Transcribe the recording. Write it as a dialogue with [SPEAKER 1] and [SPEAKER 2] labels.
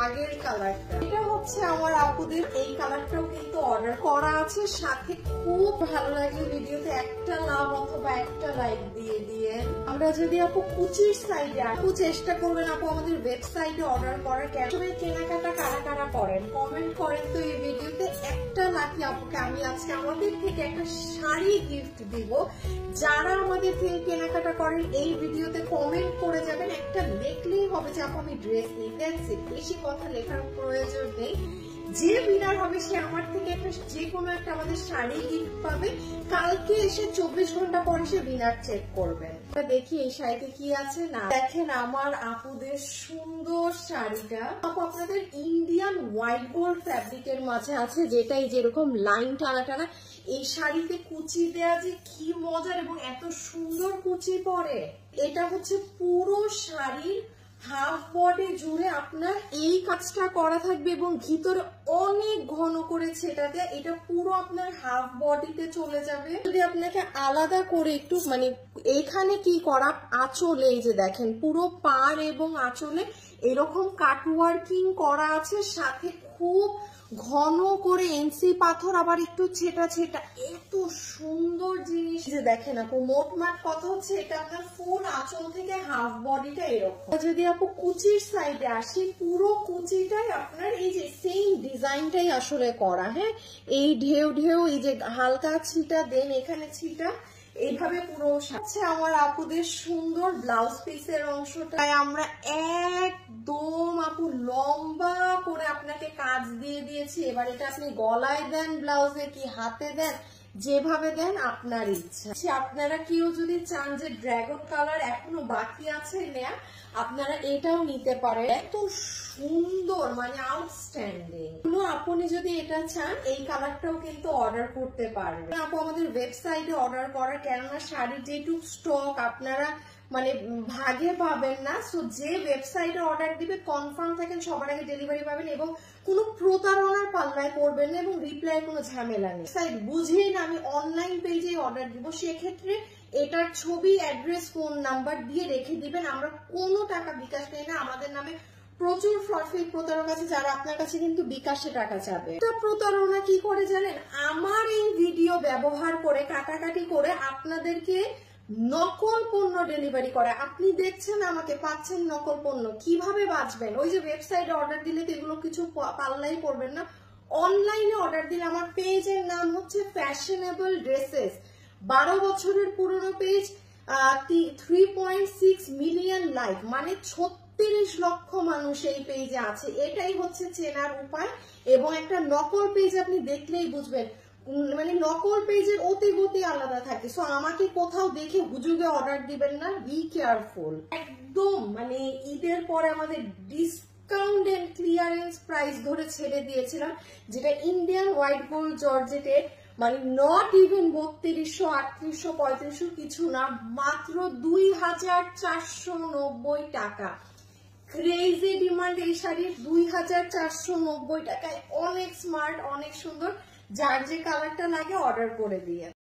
[SPEAKER 1] আগের কালারটা, এটা হচ্ছে আমার আপুদের এই কালারটাও কিন্তু অর্ডার করা আছে। সাথে খুব ভালো লাগলে ভিডিওতে একটা লাভ অথবা একটা লাইক দিয়ে দিয়ে। আমরা যদি আপু কুচির সাইডে আপু চেষ্টা করবেন আপু আমাদের ওয়েবসাইটে অর্ডার করার। ক্যাশে কেনাকাটা কারা কারা করেন কমেন্ট করেন তো এই ভিডিওতে। একটা লাকি আপুকে আমি আজকে আমাদের থেকে একটা শাড়ি গিফট দিব। যারা আমাদের থেকে কেনাকাটা করেন এই ভিডিওতে কমেন্ট করে যাবেন, একটা দেখলেই হবে যে আপু আমি ড্রেস নিই। দেখছি বেশি কথা লেখার প্রয়োজন নেই। যে উইনার হবে সে আমার থেকে একটা যে কোনো একটা আমাদের শাড়ি গিফট পাবে। কালকে এসে 24 ঘন্টা পরে সে উইনার চেক করবেন। দেখি এই শাড়িতে কি আছে। না দেখেন আমার আপুদের সুন্দর শাড়িটা আপু আপনাদের ইন্ডিয়ান হোয়াইট গোল্ড ফ্যাব্রিকের মাঝে আছে, যেটাই যেরকম লাইন টানা টানা। এই শাড়িতে কুচি দেয়া যে কি মজার এবং এত সুন্দর কুচি পরে। এটা হচ্ছে পুরো শাড়ির হাফ বডি জুড়ে আপনার এই কাজটা করা থাকবে এবং ভিতরে অনেক ঘন করে ছেটাতে। এটা পুরো আপনার হাফ বডিতে চলে যাবে। যদি আপনাকে আলাদা করে একটু মানে এইখানে কি করা আঁচলে, এই যে দেখেন পুরো পাড় এবং আঁচলে এরকম কাটওয়ার্কিং করা আছে। সাথে খুব ঘন করে এনসি পাথর আবার একটু ছেটা ছেটা। এত সুন্দর জিনিস যে দেখেন আপু মোটমাট কত হচ্ছে। এটা আপনার ফুল আঁচল থেকে হাফ বডিটা এরকম। যদি আপু কুচির সাইডে আসি, পুরো কুচিটাই আপনার এই যে সেম ডিজাইনটাই আসলে করা। হ্যাঁ এই ঢেউ ঢেউ এই যে হালকা ছিটা দেন এখানে ছিটা এইভাবে পুরো সাথে আমার আপুদের সুন্দর ব্লাউজ পিসের অংশটা আমরা একদম আপু লম্বা করে আপনাকে কাজ দিয়ে দিয়েছি। এবার এটা আপনি গলায় দেন ব্লাউজে কি হাতে দেন, যেভাবে দেন আপনার ইচ্ছা। আপনারা কেউ যদি চান যে ড্রাগন কালার এখনো বাকি আছে নেয়া, আপনারা এটাও নিতে পারেন। এত সুন্দর মানে আউটস্ট্যান্ডিং। আপনি যদি এটা চান এই কালারটাও কিন্তু অর্ডার করতে পারবেন আপু আমাদের ওয়েবসাইটে অর্ডার করার। কেননা শাড়ির যেটুকু স্টক আপনারা মানে ভাগে পাবেন না। সো যে ওয়েবসাইটে অর্ডার দিবে কনফার্ম থাকেন সবার আগে ডেলিভারি পাবেন এবং কোনো প্রতারণার পাল্লায় পড়বেন না এবং রিপ্লাই কোনো ঝামেলা নেই। সাইট বুঝেই না আমি অনলাইন পেজে অর্ডার দিব, সেক্ষেত্রে এটার ছবি অ্যাড্রেস ফোন নাম্বার দিয়ে রেখে দিবেন। আমরা কোনো টাকা বিকাশ নেই না। আমাদের নামে প্রচুর ফ্রডফেক প্রতারক আছে যারা আপনার কাছে কিন্তু বিকাশে টাকা চাবে। প্রতারণা কি করে জানেন, আমার এই ভিডিও ব্যবহার করে কাটাকাটি করে আপনাদেরকে নকল পণ্য ডেলিভারি করে। আপনি দেখছেন আমাকে পাচ্ছেন নকল পণ্য, কিভাবে বাঁচবেন? ওই যে ওয়েবসাইটে অর্ডার দিলে তো এগুলো কিছু পাল্লাই করবেন না। অনলাইনে অর্ডার দিলে আমার পেজের নাম হচ্ছে ফ্যাশনেবল ড্রেসেস। 12 বছরের পুরনো পেজ, 3.6 মিলিয়ন লাইক, মানে 36 লক্ষ মানুষ এই পেজে আছে। এটাই হচ্ছে চেনার উপায়। এবং একটা নকল পেজ আপনি দেখলেই বুঝবেন, মানে নকল পেজের অতি গতি আলাদা থাকে। সো আমাকে কোথাও দেখে হুজুগে অর্ডার দিবেন না, বি কেয়ারফুল। একদম মানে ঈদের পরে আমাদের ডিসকাউন্ট এন্ড ক্লিয়ারেন্স প্রাইস ধরে ছেড়ে দিয়েছিলাম, যেটা ইন্ডিয়ান হোয়াইট গোল্ড জর্জেটে মানে নট ইভেন 3200, 3800, 3500 কিছু না, মাত্র 2490 টাকা। ক্রেজি ডিমান্ড এই শাড়ির। 2490 টাকায় অনেক স্মার্ট অনেক সুন্দর। যার যে কালারটা লাগে অর্ডার করে দিয়ে